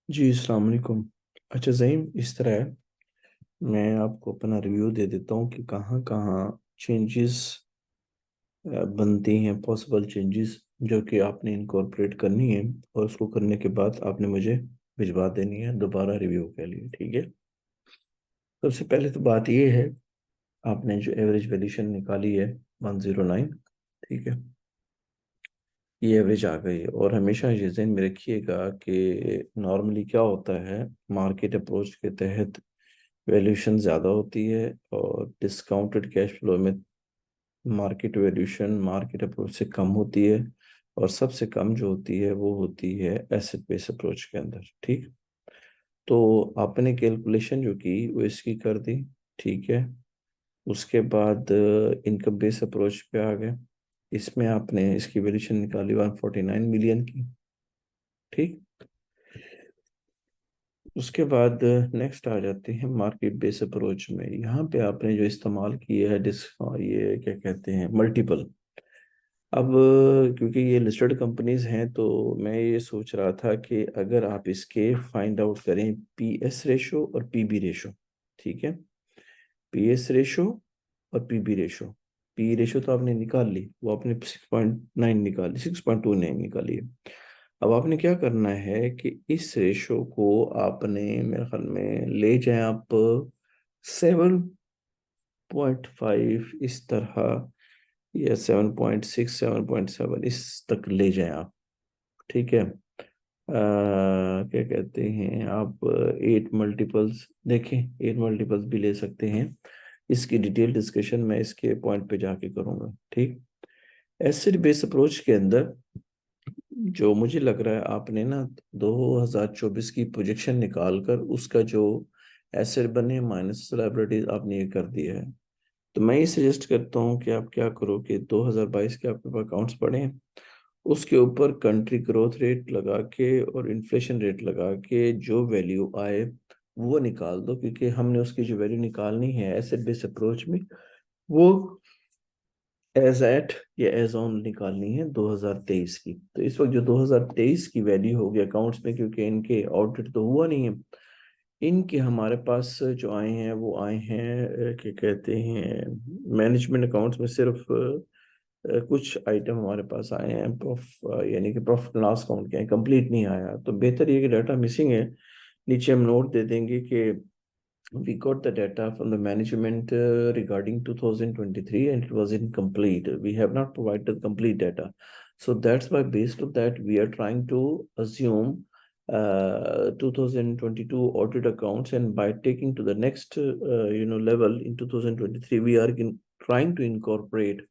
जी अस्सलाम वालेकुम। अच्छा ज़हीम, इस तरह है, मैं आपको अपना रिव्यू दे देता हूँ कि कहाँ कहाँ चेंजेस बनती हैं, पॉसिबल चेंजेस जो कि आपने इनकॉर्पोरेट करनी है, और उसको करने के बाद आपने मुझे भिजवा देनी है दोबारा रिव्यू के लिए। ठीक है। सबसे पहले तो बात ये है, आपने जो एवरेज वैल्यूशन निकाली है 109, ठीक है, ये एवरेज आ गई है। और हमेशा ये ज़हन में रखिएगा कि नॉर्मली क्या होता है, मार्केट अप्रोच के तहत वैल्यूशन ज़्यादा होती है, और डिस्काउंटेड कैश फ्लो में मार्केट वैल्यूशन मार्केट अप्रोच से कम होती है, और सबसे कम जो होती है वो होती है एसेट बेस अप्रोच के अंदर। ठीक। तो आपने कैलकुलेशन जो की वो इसकी कर दी, ठीक है। उसके बाद इनकम बेस अप्रोच पे आ गए, इसमें आपने इसकी वैल्यूशन निकाली 149 मिलियन की। ठीक। उसके बाद नेक्स्ट आ जाते हैं मार्केट बेस अप्रोच में। यहाँ पे आपने जो इस्तेमाल किया है ये क्या कहते हैं, मल्टीपल। अब क्योंकि ये लिस्टेड कंपनीज हैं, तो मैं ये सोच रहा था कि अगर आप इसके फाइंड आउट करें पी एस रेशो और पी बी रेशो। ठीक है। पी एस रेशो और P B ratio. P ratio तो आपने निकाल ली, वो आपने 6.9 निकाली, 6.29 निकाली है। अब आपने क्या करना है कि इस रेशो को आपने मेरे ख्याल में ले जाएं आप 7.5 इस तरह, या 7.6, 7.7 इस तक ले जाएं आप। ठीक है। क्या कहते हैं आप, 8 मल्टीपल्स देखें, 8 मल्टीपल्स भी ले सकते हैं। इसकी डिटेल डिस्कशन मैं इसके पॉइंट पे जाके करूंगा। ठीक। एसिड बेस अप्रोच के अंदर जो मुझे लग रहा है, आपने ना 2024 की प्रोजेक्शन निकाल कर उसका जो एसेट बने माइनस लायबिलिटीज आपने ये कर दिया है। तो मैं ये सजेस्ट करता हूँ कि आप क्या करो कि 2022 के आपके पास अकाउंट्स पड़े हैं, उसके ऊपर कंट्री ग्रोथ रेट लगा के और इन्फ्लेशन रेट लगा के जो वैल्यू आए वो निकाल दो, क्योंकि हमने उसकी जो वैल्यू निकालनी है एसेट बेस्ड अप्रोच में, वो एज एट या एज ऑन निकालनी है 2023 की। तो इस वक्त जो 2023 की वैल्यू होगी अकाउंट्स में, क्योंकि इनके ऑडिट तो हुआ नहीं है, इनके हमारे पास जो आए हैं वो आए हैं क्या कहते हैं मैनेजमेंट अकाउंट्स में सिर्फ कुछ आइटम हमारे पास आए हैं, यानी कि प्रॉफिट लॉस अकाउंट के हैं, कंप्लीट नहीं आया। तो बेहतर ये कि डाटा मिसिंग है, नीचे हम नोट दे देंगे कि we got the data from the management regarding 2023 and it was incomplete. We have not provided complete data. So that's why based on that, we are trying to assume 2022 audit accounts, and by taking to the next level in 2023, we are trying to incorporate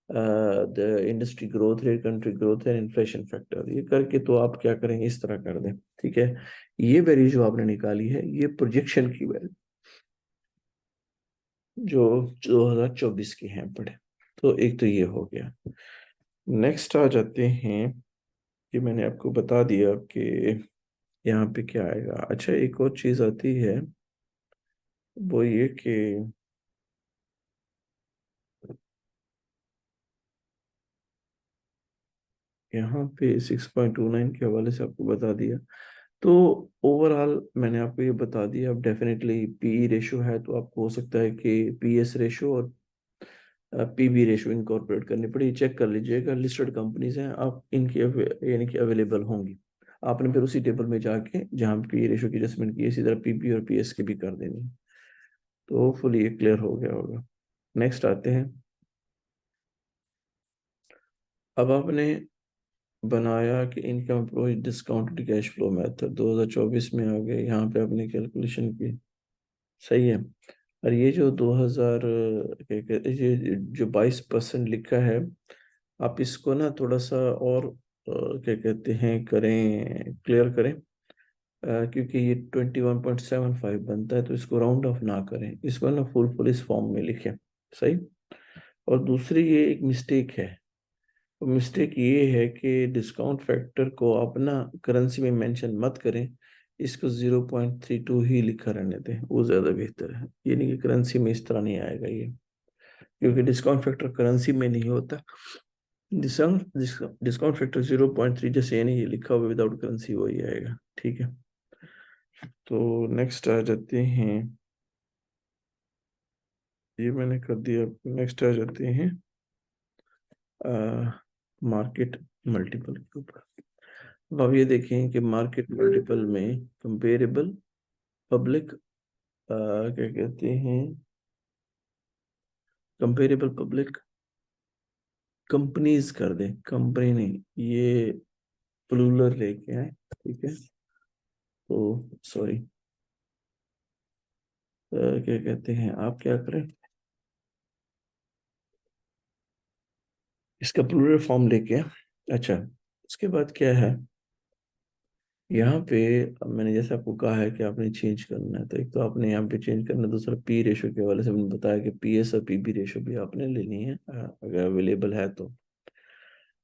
the industry growth rate, country growth and inflation factor। ये करके तो आप क्या करेंगे, इस तरह कर दें। ठीक है। ये वैल्यू जो आपने निकाली है ये प्रोजेक्शन की वैल्यू जो 2024 की हैं पढ़े। तो एक तो ये हो गया। नेक्स्ट आ जाते हैं कि मैंने आपको बता दिया कि यहाँ पे क्या आएगा। अच्छा, एक और चीज आती है, वो ये कि यहाँ पे 6.29 के हवाले से आपको बता दिया। तो ओवरऑल मैंने आपको ये बता दिया। अब डेफिनेटली पीई रेशो है, तो आपको हो सकता है कि पीएस रेशो और पीबी रेशो इनकॉर्पोरेट करनी पड़ी। चेक कर लीजिएगा, लिस्टेड कंपनीज हैं, आप इनकी यानी कि अवेलेबल होंगी। आपने फिर उसी टेबल में जाके जहाँ पी रेशो की एडजस्टमेंट की इसी तरह पीबी और पीएस की भी कर देनी। तो होपफुली ये क्लियर हो गया होगा। नेक्स्ट आते हैं। अब आपने बनाया कि income approach discounted cash flow method 2024 में आ गए, यहाँ पे आपने कैलकुलेशन की। सही है। और ये जो 2000 क्या कहते ये जो 22% लिखा है, आप इसको ना थोड़ा सा और क्या कहते हैं करें, क्लियर करें। क्योंकि ये 21.75 बनता है, तो इसको राउंड ऑफ ना करें, इसको ना फुल फुल इस फॉर्म में लिखें। सही। और दूसरी ये एक मिस्टेक है, मिस्टेक ये है कि डिस्काउंट फैक्टर को आप ना करेंसी में मेंशन मत करें, इसको 0.32 ही लिखा रहने दें, वो ज़्यादा बेहतर है। ये नहीं कि करेंसी में इस तरह नहीं आएगा ये, क्योंकि डिस्काउंट फैक्टर करेंसी में नहीं होता। डिस्काउंट डिस्काउंट फैक्टर 0.3 जैसे, यानी ये लिखा हुआ विदाउट करेंसी वही आएगा। ठीक है। तो नेक्स्ट आ जाते हैं, ये मैंने कर दिया। नेक्स्ट आ जाते हैं मार्केट मल्टीपल के ऊपर। अब आप ये देखें कि मार्केट मल्टीपल में कंपेरेबल पब्लिक क्या कहते हैं, कंपेरेबल पब्लिक कंपनीज कर दें, कंपनी नहीं, ये प्लूरल लेके आए, ठीक है। तो सॉरी, क्या कहते हैं, आप क्या करें, इसका प्लूरल फॉर्म लेके आए। अच्छा, उसके बाद क्या है, यहाँ पे अब मैंने जैसे आपको कहा है कि आपने चेंज करना है, तो एक तो आपने यहाँ पे चेंज करना है, दूसरा पी रेशो के हवाले से मैंने बताया कि पीएस और पीबी रेशो भी आपने लेनी है अगर अवेलेबल है तो।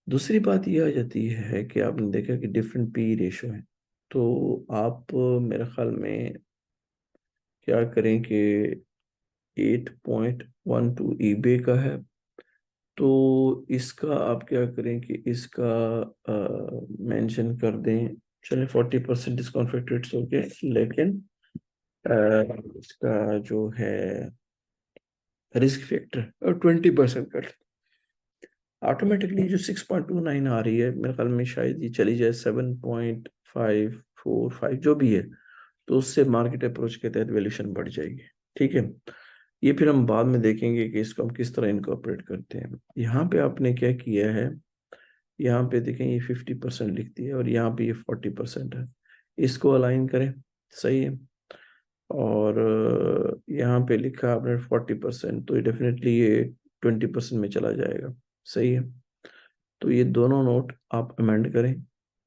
दूसरी बात ये आ जाती है कि आपने देखा कि डिफरेंट पी रेशो है, तो आप मेरे ख्याल में क्या करें कि 8.12 ईबे का है, तो इसका आप क्या करें कि इसका मेंशन कर दें, चलिए 40% डिस्काउंट फैक्टर हो गया, लेकिन इसका जो है रिस्क फैक्टर और 20% कट, ऑटोमेटिकली जो 6.29 आ रही है मेरे ख्याल में शायद ये चली जाए 7.545 जो भी है, तो उससे मार्केट अप्रोच के तहत वैल्यूएशन बढ़ जाएगी। ठीक है, ये फिर हम बाद में देखेंगे कि इसको हम किस तरह इनकॉर्पोरेट करते हैं। यहाँ पे आपने क्या किया है, यहाँ पे देखें ये 50% लिखती है और यहाँ पे ये 40% है, इसको अलाइन करें, सही है। और यहाँ पे लिखा आपने 40%, तो ये डेफिनेटली ये 20% में चला जाएगा, सही है। तो ये दोनों नोट आप अमेंड करें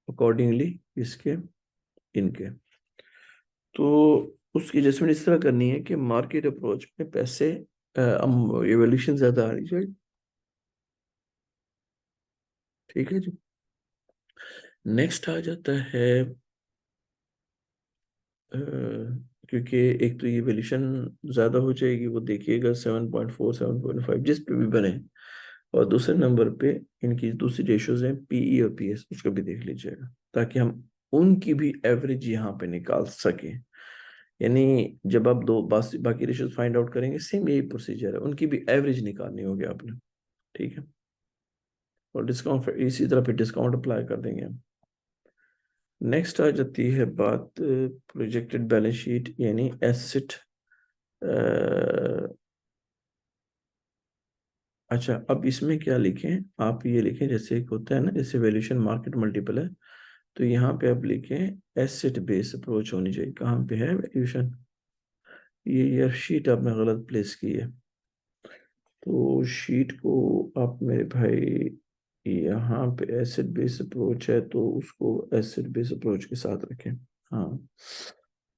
अकॉर्डिंगली इसके इनके। तो उसकी एडजस्टमेंट इस तरह करनी है कि मार्केट अप्रोच में पैसे एवोल्यूशन ज्यादा आनी चाहिए, ठीक है जी। नेक्स्ट आ जाता है क्योंकि एक तो ये वैल्यूशन ज़्यादा हो जाएगी, वो देखिएगा 7.4 7.5 जिस पे भी बने, और दूसरे नंबर पे इनकी दूसरी रेशोज हैं पीई और पीएस, उसको भी देख लीजिएगा ताकि हम उनकी भी एवरेज यहाँ पे निकाल सकें। यानी जब आप दो बाकी रेशोज फाइंड आउट करेंगे, सेम यही प्रोसीजर है, उनकी भी एवरेज निकालनी होगी आपने, ठीक है। और डिस्काउंट इसी तरह पे डिस्काउंट अप्लाई कर देंगे हम। नेक्स्ट आ जाती है बात प्रोजेक्टेड बैलेंस शीट यानी एसेट। अच्छा, अब इसमें क्या लिखें, आप ये लिखें जैसे एक होता है ना, जैसे वैल्यूएशन मार्केट मल्टीपल है, तो यहाँ पे आप लिखें एसेट बेस अप्रोच होनी चाहिए। कहाँ पे है वैल्यूएशन, ये शीट आपने गलत प्लेस की है, तो शीट को आप मेरे भाई यहाँ पे एसेट बेस अप्रोच है, तो उसको एसेट बेस अप्रोच के साथ रखें। हाँ,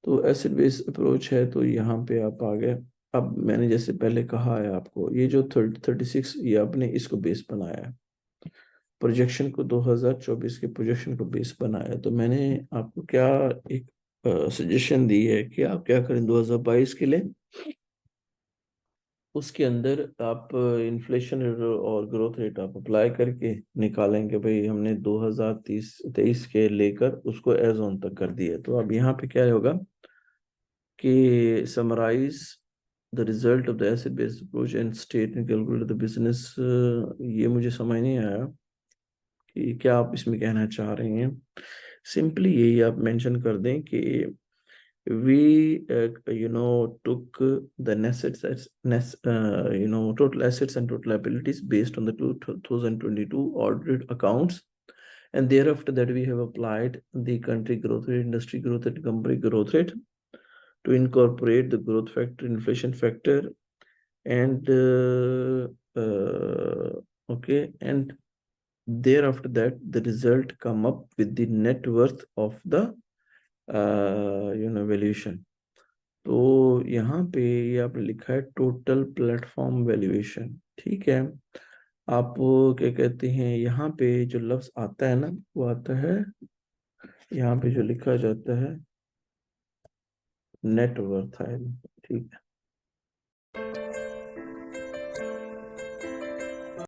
तो एसिड बेस अप्रोच है, तो यहाँ पे आप आ गए। अब मैंने जैसे पहले कहा है आपको, ये जो 36 ये आपने इसको बेस बनाया है, प्रोजेक्शन को 2024 के प्रोजेक्शन को बेस बनाया है, तो मैंने आपको क्या एक सजेशन दी है कि आप क्या करें 2022 के लिए, उसके अंदर आप इन्फ्लेशन और ग्रोथ रेट आप अप्लाई करके निकालेंगे। भाई हमने 2023 के लेकर उसको एज ऑन तक कर दिया, तो अब यहाँ पे क्या होगा कि summarise the result of the acid based approach and state and calculate the business. ये मुझे समझ नहीं आया कि क्या आप इसमें कहना चाह रहे हैं। सिंपली यही आप मेंशन कर दें कि we took the assets, total assets and total liabilities based on the 2022 audited accounts, and thereafter that we have applied the country growth rate, industry growth rate, company growth rate to incorporate the growth factor, inflation factor, and okay, and thereafter that the result come up with the net worth of the valuation। तो यहाँ पे ये आपने लिखा है total platform valuation, ठीक है। आप क्या कहते हैं, यहाँ पे जो लफ्ज आता है ना, वो आता है यहाँ पे जो लिखा जाता है नेट वर्थ है, ठीक है।